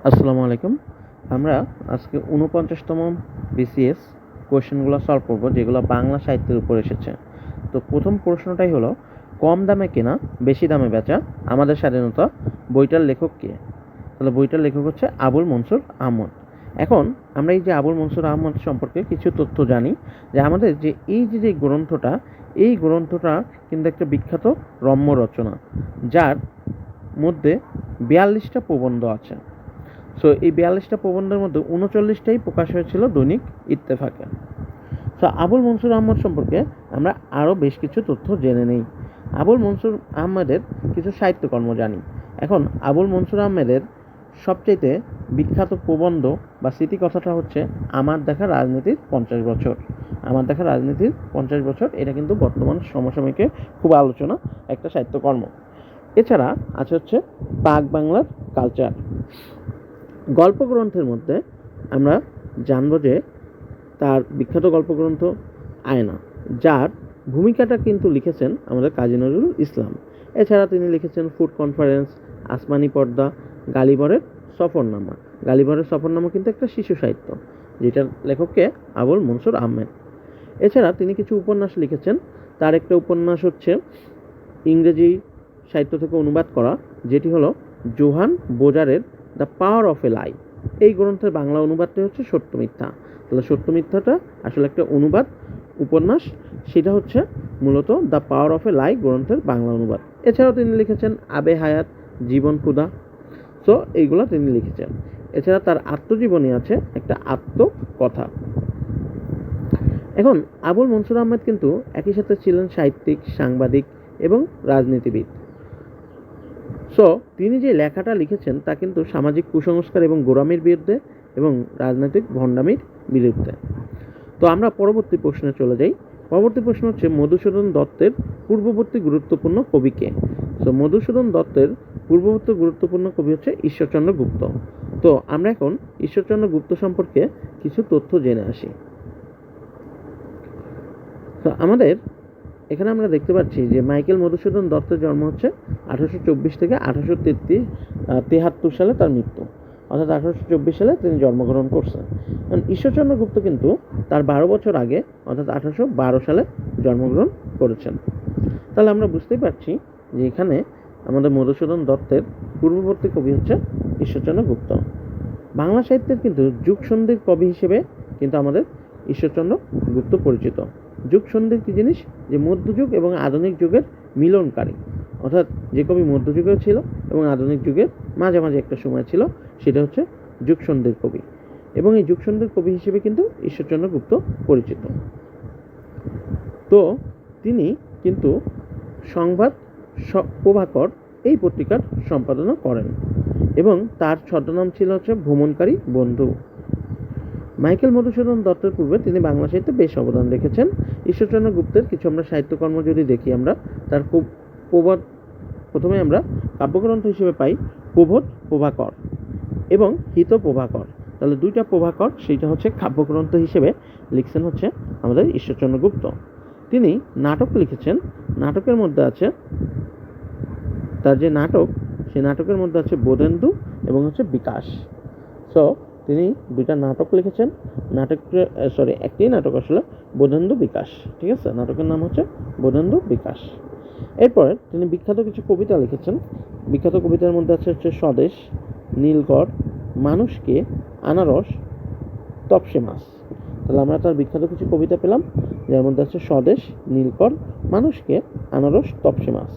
আসসালামু আলাইকুম। আমরা আজকে ৪৯তম বিসিএস কোয়েশ্চেনগুলো সলভ করব, যেগুলো বাংলা সাহিত্যের উপর এসেছে। তো প্রথম প্রশ্নটাই হলো, কম দামে কেনা বেশি দামে বেচা আমাদের স্বাধীনতা বইটার লেখক কে? তাহলে বইটার লেখক হচ্ছে আবুল মনসুর আহমদ। এখন আমরা এই যে আবুল মনসুর আহমদ সম্পর্কে কিছু তথ্য জানি, যে আমাদের যে এই যে গ্রন্থটা, এই গ্রন্থটা কিন্তু একটা বিখ্যাত রম্য রচনা, যার মধ্যে ৪২টা প্রবন্ধ আছে। সো এই ৪২টা প্রবন্ধের মধ্যে ৩৯টাই প্রকাশ হয়েছিল দৈনিক ইত্তেফাকে। সো আবুল মনসুর আহমদ সম্পর্কে আমরা আরও বেশ কিছু তথ্য জেনে নেই। আবুল মনসুর আহমেদের কিছু সাহিত্যকর্ম জানি। এখন আবুল মনসুর আহমেদের সবচাইতে বিখ্যাত প্রবন্ধ বা স্মৃতিকথাটা হচ্ছে আমার দেখা রাজনীতির ৫০ বছর। আমার দেখা রাজনীতির ৫০ বছর, এটা কিন্তু বর্তমান সমসাময়িকে খুব আলোচনা একটা সাহিত্যকর্ম। এছাড়া আছে হচ্ছে পাক বাংলার কালচার। গল্পগ্রন্থের মধ্যে আমরা জানব যে তার বিখ্যাত গল্পগ্রন্থ আয়না, যার ভূমিকাটা কিন্তু লিখেছেন আমাদের কাজী নজরুল ইসলাম। এছাড়া তিনি লিখেছেন ফুড কনফারেন্স, আসমানি পর্দা, গালিবরের সফরনামা। গালিবরের সফরনামা কিন্তু একটা শিশু সাহিত্য, যেটার লেখককে আবুল মনসুর আহমেদ। এছাড়া তিনি কিছু উপন্যাস লিখেছেন। তার একটা উপন্যাস হচ্ছে ইংরেজি সাহিত্য থেকে অনুবাদ করা, যেটি হলো জোহান বোজারের দ্য পাওয়ার অফ এ লাই। এই গ্রন্থের বাংলা অনুবাদটা হচ্ছে সত্য মিথ্যা। তাহলে সত্য মিথ্যাটা আসলে একটা অনুবাদ উপন্যাস, সেটা হচ্ছে মূলত দ্য পাওয়ার অফ এ লাই গ্রন্থের বাংলা অনুবাদ। এছাড়াও তিনি লিখেছেন আবে হায়াত, জীবন ক্ষুধা। সো এইগুলো তিনি লিখেছেন। এছাড়া তার আত্মজীবনী আছে, একটা আত্মকথা। এখন আবুল মনসুর আহমেদ কিন্তু একই সাথে ছিলেন সাহিত্যিক, সাংবাদিক এবং রাজনীতিবিদ। সো তিনি যে লেখাটা লিখেছেন তা কিন্তু সামাজিক কুসংস্কার এবং গোঁড়ামির বিরুদ্ধে এবং রাজনৈতিক ভণ্ডামির বিরুদ্ধে। তো আমরা পরবর্তী প্রশ্নে চলে যাই। পরবর্তী প্রশ্ন হচ্ছে মধুসূদন দত্তের পূর্ববর্তী গুরুত্বপূর্ণ কবি কে? সো মধুসূদন দত্তের পূর্ববর্তী গুরুত্বপূর্ণ কবি হচ্ছে ঈশ্বরচন্দ্র গুপ্ত। তো আমরা এখন ঈশ্বরচন্দ্র গুপ্ত সম্পর্কে কিছু তথ্য জেনে আসি। তো আমাদের এখানে আমরা দেখতে পাচ্ছি যে মাইকেল মধুসূদন দত্তের জন্ম হচ্ছে 1824 থেকে 1873 সালে তার মৃত্যু, অর্থাৎ 1824 সালে তিনি জন্মগ্রহণ করছেন। ঈশ্বরচন্দ্র গুপ্ত কিন্তু তার 12 বছর আগে, অর্থাৎ 1812 সালে জন্মগ্রহণ করেছেন। তাহলে আমরা বুঝতেই পারছি যে এখানে আমাদের মধুসূদন দত্তের পূর্ববর্তী কবি হচ্ছে ঈশ্বরচন্দ্র গুপ্ত। বাংলা সাহিত্যের কিন্তু যুগসন্ধির কবি হিসেবে কিন্তু আমাদের ঈশ্বরচন্দ্র গুপ্ত পরিচিত। যুগসন্ধি কি জিনিস? যে মধ্যযুগ এবং আধুনিক যুগের মিলনকারী, অর্থাৎ যে কবি মধ্যযুগেও ছিল এবং আধুনিক যুগের মাঝামাঝি একটা সময় ছিল, সেটা হচ্ছে যুগসন্ধির কবি। এবং এই যুগসন্ধির কবি হিসেবে কিন্তু ঈশ্বরচন্দ্র গুপ্ত পরিচিত। তো তিনি কিন্তু সংবাদ প্রভাকর এই পত্রিকার সম্পাদনা করেন এবং তার ছদ্মনাম ছিল হচ্ছে ভ্রমণকারী বন্ধু। মাইকেল মধুসূদন দত্তের পূর্বে তিনি বাংলা সাহিত্যে বেশ অবদান রেখেছেন। ঈশ্বরচন্দ্র গুপ্তের কিছু আমরা সাহিত্যকর্ম যদি দেখি, আমরা তার খুব প্রথমে আমরা কাব্যগ্রন্থ হিসেবে পাই প্রবোধ প্রভাকর এবং হিত প্রভাকর। তাহলে দুইটা প্রভাকর, সেইটা হচ্ছে কাব্যগ্রন্থ হিসেবে লিখছেন হচ্ছে আমাদের ঈশ্বরচন্দ্র গুপ্ত। তিনি নাটক লিখেছেন। নাটকের মধ্যে আছে তার যে নাটক, সেই নাটকের মধ্যে আছে বোধেন্দু এবং হচ্ছে বিকাশ। সো তিনি দুইটা নাটক লিখেছেন। একটি নাটক আসলে বোধেন্দু বিকাশ, ঠিক আছে? নাটকের নাম হচ্ছে বোধেন্দু বিকাশ। এরপর তিনি বিখ্যাত কিছু কবিতা লিখেছেন। বিখ্যাত কবিতার মধ্যে হচ্ছে স্বদেশ, নীলকর, মানুষকে, আনারস, তপসে মাছ। তাহলে আমরা তার বিখ্যাত কিছু কবিতা পেলাম, যার মধ্যে আছে স্বদেশ, নীলকর, মানুষকে, আনারস, তপসে মাছ।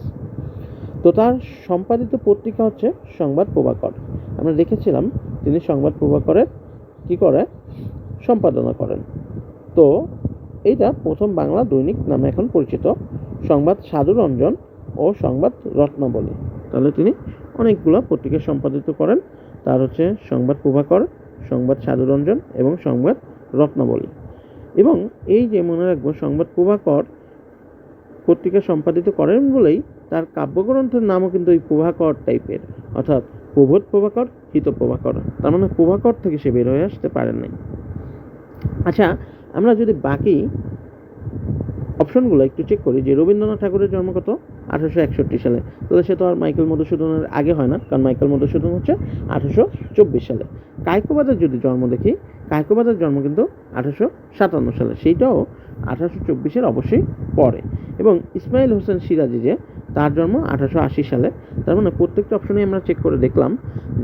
তো তার সম্পাদিত পত্রিকা হচ্ছে সংবাদ প্রভাকর। আমরা দেখেছিলাম তিনি সংবাদ প্রভাকরের কি করে সম্পাদনা করেন। তো এইটা প্রথম বাংলা দৈনিক নামে এখন পরিচিত, সংবাদ সাধুরঞ্জন ও সংবাদ রত্নাবলী। তাহলে তিনি অনেকগুলো পত্রিকা সম্পাদিত করেন। তার হচ্ছে সংবাদ প্রভাকর, সংবাদ সাধুরঞ্জন এবং সংবাদ রত্নাবলী। এবং এই যে মনে রাখবো, সংবাদ প্রভাকর পত্রিকা সম্পাদিত করেন বলেই তার কাব্যগ্রন্থের নামও কিন্তু এই প্রভাকর টাইপের, অর্থাৎ প্রবোধ প্রভাকর, হিত প্রভাকর। তার মানে প্রভাকর থেকে সে বের হয়ে আসতে পারেন নাই। আচ্ছা, আমরা যদি বাকি অপশনগুলো একটু চেক করি, যে রবীন্দ্রনাথ ঠাকুরের জন্ম কত? 1861 সালে। তাহলে সে তো আর মাইকেল মধুসূদনের আগে হয় না, কারণ মাইকেল মধুসূদন হচ্ছে 1824 সালে। কায়কোবাদের যদি জন্ম দেখি, কায়কোবাদের জন্ম কিন্তু 1857 সালে, সেইটাও 1824-এর অবশ্যই পরে। এবং ইসমাইল হোসেন সিরাজি যে, তার জন্ম 1880 সালে। তার মানে প্রত্যেকটা অপশনেই আমরা চেক করে দেখলাম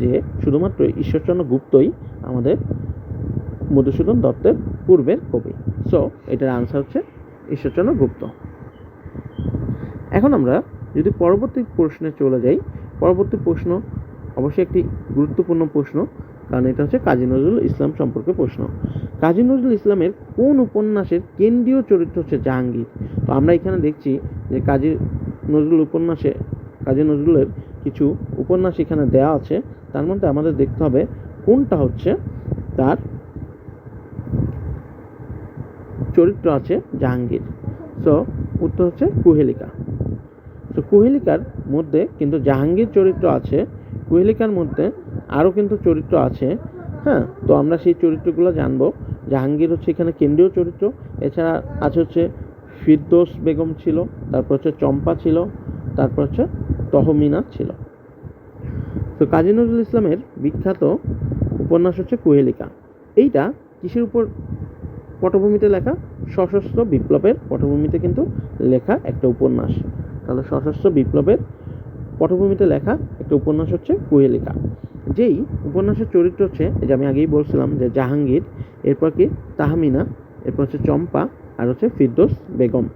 যে শুধুমাত্র ঈশ্বরচন্দ্র গুপ্তই আমাদের মধুসূদন দত্তের পূর্বের কবি। সো এটার আনসার হচ্ছে ঈশ্বরচন্দ্র গুপ্ত। এখন আমরা যদি পরবর্তী প্রশ্নে চলে যাই, পরবর্তী প্রশ্ন অবশ্যই একটি গুরুত্বপূর্ণ প্রশ্ন, কারণ এটা হচ্ছে কাজী নজরুল ইসলাম সম্পর্কে প্রশ্ন। কাজী নজরুল ইসলামের কোন উপন্যাসের কেন্দ্রীয় চরিত্র হচ্ছে জাহাঙ্গীর? তো আমরা এখানে দেখছি যে কাজী নজরুলের কিছু উপন্যাস এখানে দেওয়া আছে, তার মধ্যে আমাদের দেখতে হবে কোনটা হচ্ছে তার চরিত্র আছে জাহাঙ্গীর। সো উত্তর হচ্ছে কুহেলিকা। তো কুহেলিকার মধ্যে কিন্তু জাহাঙ্গীর চরিত্র আছে, কুহেলিকার মধ্যে আরও কিন্তু চরিত্র আছে। হ্যাঁ, তো আমরা সেই চরিত্রগুলো জানবো। জাহাঙ্গীর হচ্ছে এখানে কেন্দ্রীয় চরিত্র, এছাড়া আছে হচ্ছে ফিরদৌস বেগম ছিল, তারপর হচ্ছে চম্পা ছিল, তারপর হচ্ছে তহমিনা ছিল। তো কাজী নজরুল ইসলামের বিখ্যাত উপন্যাস হচ্ছে কুহেলিকা। এইটা কিসের উপর পটভূমিতে লেখা? সশস্ত্র বিপ্লবের পটভূমিতে কিন্তু লেখা একটা উপন্যাস। তাহলে সশস্ত্র বিপ্লবের পটভূমিতে লেখা একটা উপন্যাস হচ্ছে কুহেলিকা। যেই উপন্যাসের চরিত্র হচ্ছে, যে আমি আগেই বলছিলাম যে জাহাঙ্গীর, এরপর কি তাহমিনা, এরপর হচ্ছে চম্পা, আর হচ্ছে ফিরদৌস বেগম।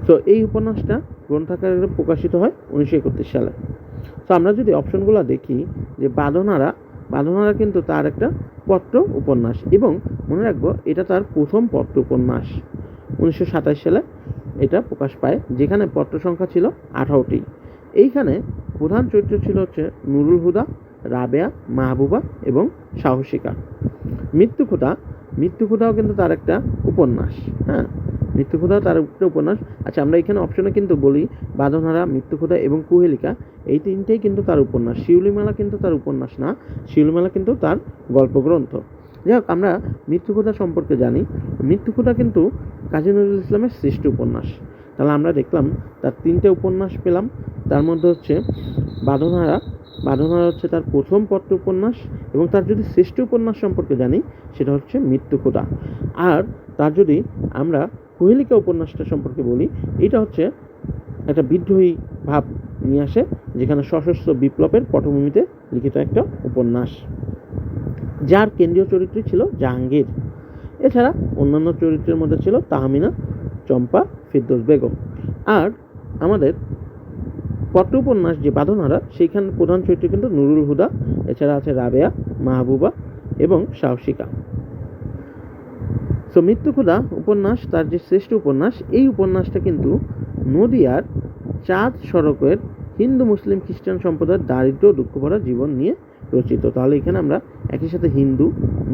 তো এই উপন্যাসটা গ্রন্থাকারে প্রকাশিত হয় 1931 সালে। তো আমরা যদি অপশনগুলো দেখি, যে বাঁধনারা কিন্তু তার একটা পত্র উপন্যাস, এবং মনে রাখবো এটা তার প্রথম পত্র উপন্যাস। 1927 সালে এটা প্রকাশ পায়, যেখানে পত্র সংখ্যা ছিল 18টি। এইখানে প্রধান চরিত্র ছিল হচ্ছে নুরুল হুদা, রাবেয়া, মাহবুবা এবং সাহসিকা। মৃত্যুক্ষুধাও কিন্তু তার একটা উপন্যাস। হ্যাঁ, মৃত্যুক্ষুধাও তার একটা উপন্যাস। আচ্ছা, আমরা এখানে অপশনে কিন্তু বলি বাঁধনারা, মৃত্যুক্ষুধা এবং কুহেলিকা, এই তিনটেই কিন্তু তার উপন্যাস। শিউলিমালা কিন্তু তার উপন্যাস না, শিউলিমালা কিন্তু তার গল্পগ্রন্থ। যাই হোক, আমরা মৃত্যুক্ষুধা সম্পর্কে জানি। মৃত্যুক্ষুধা কিন্তু কাজী নজরুল ইসলামের শ্রেষ্ঠ উপন্যাস। তাহলে আমরা দেখলাম তার তিনটে উপন্যাস পেলাম। তার মধ্যে হচ্ছে বাঁধনারা হচ্ছে তার প্রথম পত্র উপন্যাস, এবং তার যদি শ্রেষ্ঠ উপন্যাস সম্পর্কে জানি সেটা হচ্ছে মৃত্যুক্ষুধা। আর তার যদি আমরা কুহেলিকা উপন্যাসটা সম্পর্কে বলি, এটা হচ্ছে একটা বিদ্রোহী ভাব নিয়ে আসে, যেখানে সশস্ত্র বিপ্লবের পটভূমিতে লিখিত একটা উপন্যাস, যার কেন্দ্রীয় চরিত্রই ছিল জাহাঙ্গীর। এছাড়া অন্যান্য চরিত্রের মধ্যে ছিল তাহমিনা, চম্পা, ফিরদৌস বেগম। আর আমাদের পত্র উপন্যাস যে বাঁধনারা, সেইখানে প্রধান চরিত্র কিন্তু নুরুল হুদা, এছাড়া আছে রাবেয়া, মাহবুবা এবং সাহসিকা। সো মৃত্যুক্ষুধা উপন্যাস তার যে শ্রেষ্ঠ উপন্যাস, এই উপন্যাসটা কিন্তু নদিয়ার চাঁদ সড়কের হিন্দু মুসলিম খ্রিস্টান সম্প্রদায়ের দারিদ্র দুঃখ ভরা জীবন নিয়ে রচিত। তাহলে এখানে আমরা একই সাথে হিন্দু,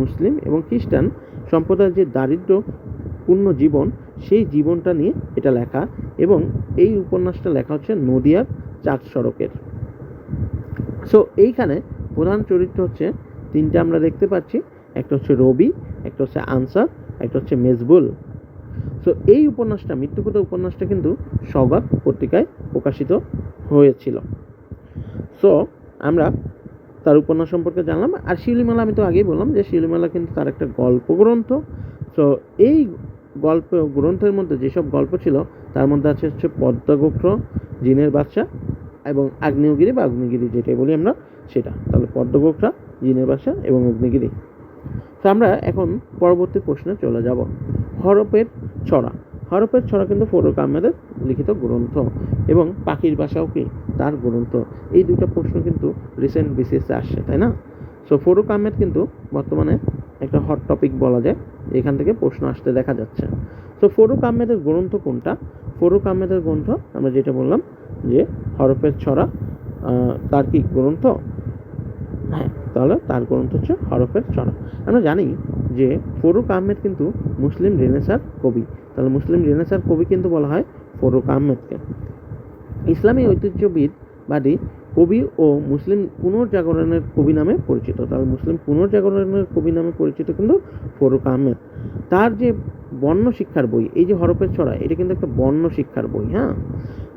মুসলিম এবং খ্রিস্টান সম্প্রদায়ের যে দারিদ্রপূর্ণ জীবন, সেই জীবনটা নিয়ে এটা লেখা, এবং এই উপন্যাসটা লেখা হচ্ছে নদিয়ার চাঁদ সড়কের। সো এইখানে প্রধান চরিত্র হচ্ছে তিনটা আমরা দেখতে পাচ্ছি, একটা হচ্ছে রবি, একটা হচ্ছে আনসার, একটা হচ্ছে মেজবুল। সো এই উপন্যাসটা, মৃত্যুক্ষুধা উপন্যাসটা কিন্তু সওগাত পত্রিকায় প্রকাশিত হয়েছিল। সো আমরা তার উপন্যাস সম্পর্কে জানলাম। আর শিউলিমালা, আমি তো আগেই বললাম যে শিউলিমালা কিন্তু তার একটা গল্পগ্রন্থ। সো এই গল্প গ্রন্থের মধ্যে যেসব গল্প ছিল, তার মধ্যে আছে হচ্ছে পদ্মগোখ্র, জিনের বাদশা এবং আগ্নেয়গিরি বা অগ্নিগিরি, যেটাই বলি আমরা সেটা। তাহলে পদ্মগোখ্রা, জিনের বাদশা এবং অগ্নিগিরি। তো আমরা এখন পরবর্তী প্রশ্নে চলে যাব। হরপের ছড়া কিন্তু ফরুক আহমেদের লিখিত গ্রন্থ, এবং পাখির বাসাও কি তার গ্রন্থ। এই দুইটা প্রশ্ন কিন্তু রিসেন্ট বিসিএসে আসছে, তাই না? সো ফরুক আহমেদ কিন্তু বর্তমানে একটা হট টপিক বলা যায়, এখান থেকে প্রশ্ন আসতে দেখা যাচ্ছে। তো ফরুক আহমেদের গ্রন্থ কোনটা? ফরুক আহমেদের গ্রন্থ আমরা যেটা বললাম যে হরপের ছড়া তার কি গ্রন্থ? হ্যাঁ, তাহলে তার গ্রন্থ হচ্ছে হরপের ছড়া। আমরা জানি যে ফরুক আহমেদ কিন্তু মুসলিম রেনেসাঁর কবি। তাহলে মুসলিম রেনেসাঁর কবি কিন্তু বলা হয় ফরুক আহমেদকে। ইসলামী ঐতিহ্যবাদী কবি ও মুসলিম পুনর্জাগরণের কবি নামে পরিচিত। তাহলে মুসলিম পুনর্জাগরণের কবি নামে পরিচিত কিন্তু ফরুক আহমেদ। তার যে বর্ণ শিক্ষার বই, এই যে হরপের ছড়া, এটা কিন্তু একটা বর্ণ শিক্ষার বই। হ্যাঁ,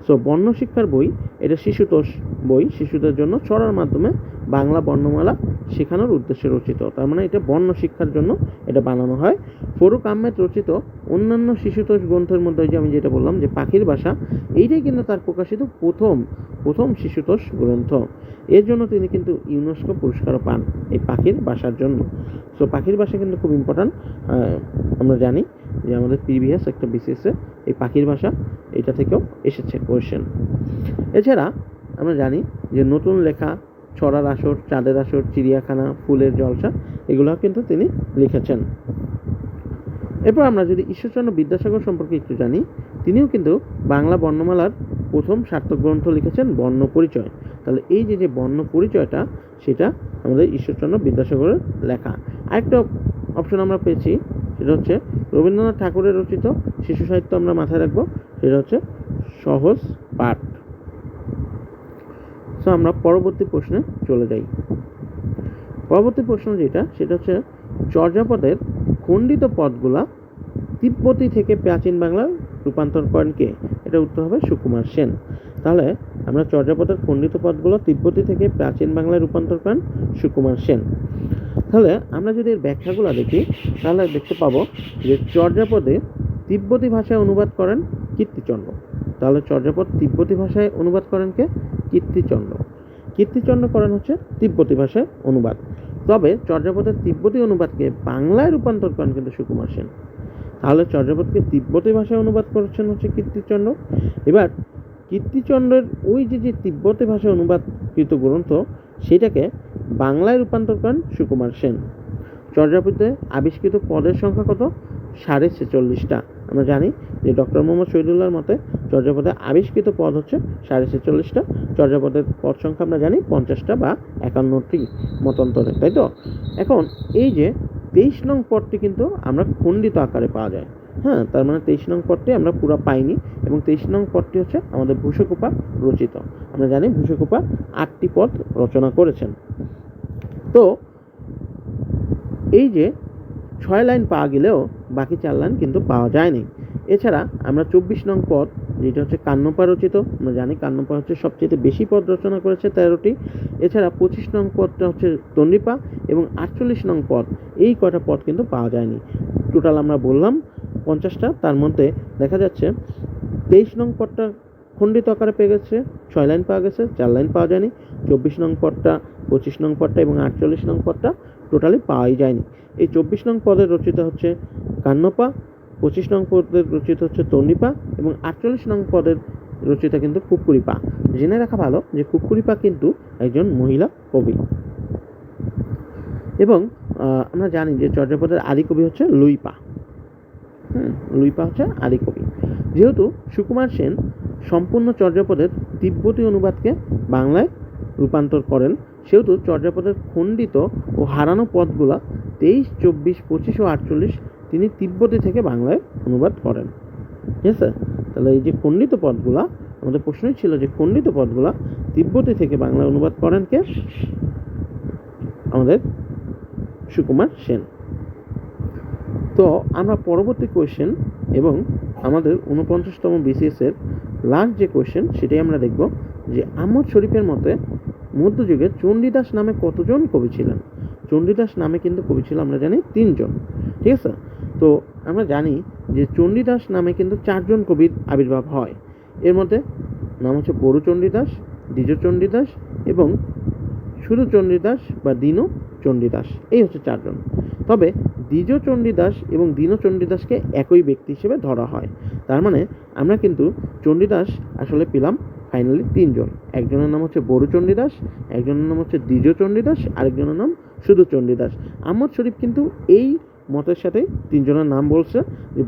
সো বর্ণ শিক্ষার বই, এটা শিশুতোষ বই, শিশুদের জন্য ছড়ার মাধ্যমে বাংলা বর্ণমালা শেখানোর উদ্দেশ্যে রচিত। তার মানে এটা বর্ণ শিক্ষার জন্য এটা বানানো হয়। ফরুক আহমেদ রচিত অন্যান্য শিশুতোষ গ্রন্থের মধ্যে যে আমি যেটা বললাম যে পাখির ভাষা, এইটাই কিন্তু তার প্রকাশিত প্রথম শিশুতোষ গ্রন্থ। এর জন্য তিনি কিন্তু ইউনেস্কো পুরস্কারও পান এই পাখির ভাষার জন্য। সো পাখির ভাষা কিন্তু খুব ইম্পর্ট্যান্ট। আমরা জানি যে আমাদের প্রিভিয়াস একটা বিসিএসে এই পাখির ভাষা এটা থেকেও এসেছে কোয়েশ্চেন। এছাড়া আমরা জানি যে নতুন লেখা, ছড়ার আসর, চাঁদের আসর, চিড়িয়াখানা, ফুলের জলসা, এগুলো কিন্তু তিনি লিখেছেন। এরপর আমরা যদি ঈশ্বরচন্দ্র বিদ্যাসাগর সম্পর্কে একটু জানি, তিনিও কিন্তু বাংলা বর্ণমালার প্রথম সার্থক গ্রন্থ লিখেছেন, বর্ণ পরিচয়। তাহলে এই যে বর্ণ পরিচয়টা, সেটা আমাদের ঈশ্বরচন্দ্র বিদ্যাসাগরের লেখা। আরেকটা অপশন আমরা পেয়েছি, সেটা হচ্ছে রবীন্দ্রনাথ ঠাকুরের রচিত শিশু সাহিত্য, আমরা মাথায় রাখবো, সেটা হচ্ছে সহজ পাঠ। সো আমরা পরবর্তী প্রশ্নে চলে যাই। পরবর্তী প্রশ্ন যেটা, সেটা হচ্ছে চর্যাপদের খণ্ডিত পদগুলা তিব্বতী থেকে প্রাচীন বাংলায় রূপান্তর করেন কে? এটা উত্তর হবে সুকুমার সেন। তাহলে আমরা চর্যাপদের খণ্ডিত পদগুলো তিব্বতী থেকে প্রাচীন বাংলায় রূপান্তর করেন সুকুমার সেন। তাহলে আমরা যদি এর ব্যাখ্যাগুলো দেখি, তাহলে দেখতে পাবো যে চর্যাপদে তিব্বতী ভাষায় অনুবাদ করেন কীর্তিচন্দ্র। তাহলে চর্যাপদ তিব্বতী ভাষায় অনুবাদ করেন কে? কীর্তিচন্দ্র। কীর্তিচন্দ্র করেন হচ্ছে তিব্বতী ভাষায় অনুবাদ। তবে চর্যাপদের তিব্বতী অনুবাদকে বাংলায় রূপান্তর করেন কিন্তু সুকুমার সেন। তাহলে চর্যাপদকে তিব্বতী ভাষায় অনুবাদ করেছেন হচ্ছে কীর্তিচন্দ্র। এবার কীর্তিচন্দ্রের ওই যে তিব্বতী ভাষায় অনুবাদকৃত গ্রন্থ, সেটাকে বাংলায় রূপান্তর করেন সুকুমার সেন। চর্যাপদে আবিষ্কৃত পদের সংখ্যা কত? 46.5টা। আমরা জানি যে ডক্টর মোহাম্মদ শহীদুল্লাহর মতে চর্যাপদে আবিষ্কৃত পদ হচ্ছে 46.5টা। চর্যাপদের পদ সংখ্যা আমরা জানি 50টা বা 51টি মতান্তরে, তাই তো? এখন এই যে 23 নং পদটি কিন্তু আমরা খণ্ডিত আকারে পাওয়া যায়। হ্যাঁ, তার মানে 23 নং পদটি আমরা পুরো পাইনি, এবং 23 নং পদটি হচ্ছে আমাদের ভূষকুপা রচিত। আমরা জানি ভূষকুপা 8টি পদ রচনা করেছেন। তো এই যে 6 লাইন পাওয়া গেলেও বাকি 4 লাইন কিন্তু পাওয়া যায়নি। এছাড়া আমরা 24 নং পদ, যেটা হচ্ছে কান্নপা রচিত, আমরা জানি কান্নপা হচ্ছে সবচেয়ে বেশি পদ রচনা করেছে 13টি। এছাড়া 25 নং পদটা হচ্ছে তন্দ্রীপা, এবং 48 নং পদ, এই কয়টা পদ কিন্তু পাওয়া যায়নি। টোটাল আমরা বললাম 50টা, তার মধ্যে দেখা যাচ্ছে 23 নং পদটা খণ্ডিত আকারে পেয়ে গেছে, 6 লাইন পাওয়া গেছে, 4 লাইন পাওয়া যায়নি। 24 নং পদটা, 25 নং পদটা এবং 48 নং পদটা টোটালি পাওয়াই যায়নি। এই 24 নং পদের রচিত হচ্ছে কান্নপা, 25 নং পদের রচিত হচ্ছে তন্দ্রীপা, এবং 48 নং পদের রচিত কিন্তু কুক্কুরিপা। জেনে রাখা ভালো যে কুক্কুরিপা কিন্তু একজন মহিলা কবি। এবং আমরা জানি যে চর্যাপদের আদি কবি হচ্ছে লুইপা। লুইপা হচ্ছে আদি কবি। যেহেতু সুকুমার সেন সম্পূর্ণ চর্যাপদের তিব্বতী অনুবাদকে বাংলায় রূপান্তর করেন, সেহেতু চর্যাপদের খণ্ডিত ও হারানো পদগুলা 23, 24, 25 ও 48 তিনি তিব্বতী থেকে বাংলায় অনুবাদ করেন। ঠিক আছে? তাহলে এই যে খণ্ডিত পদগুলা, আমাদের প্রশ্নই ছিল যে খণ্ডিত পদগুলা তিব্বতী থেকে বাংলায় অনুবাদ করেন কে? আমাদের সুকুমার সেন। তো আমরা পরবর্তী কোয়েশ্চেন এবং আমাদের 49তম বিসিএস এর লাস্ট যে কোয়েশ্চেন, সেটাই আমরা দেখব যে আহমদ শরীফের মতে মধ্যযুগে চণ্ডীদাস নামে কতজন কবি ছিলেন? চণ্ডীদাস নামে কিন্তু কবি ছিল আমরা জানি 3 জন। ঠিক আছে? তো আমরা জানি যে চণ্ডীদাস নামে কিন্তু 4 জন কবির আবির্ভাব হয়। এর মধ্যে নাম হচ্ছে বড়ু চণ্ডীদাস, দ্বিজ চণ্ডীদাস এবং শুধু চণ্ডীদাস বা দীন চণ্ডীদাস। এই হচ্ছে 4 জন। তবে দ্বিজ চণ্ডীদাস এবং দীন চণ্ডীদাসকে একই ব্যক্তি হিসেবে ধরা হয়। তার মানে আমরা কিন্তু চণ্ডীদাস আসলে পেলাম ফাইনালি 3 জন। একজনের নাম হচ্ছে বড়ু চণ্ডীদাস, একজনের নাম হচ্ছে দ্বিজ চণ্ডীদাস, আরেকজনের নাম শুধু চণ্ডীদাস। আহমদ শরীফ কিন্তু এই মতের সাথে 3 জনের নাম বলছে যে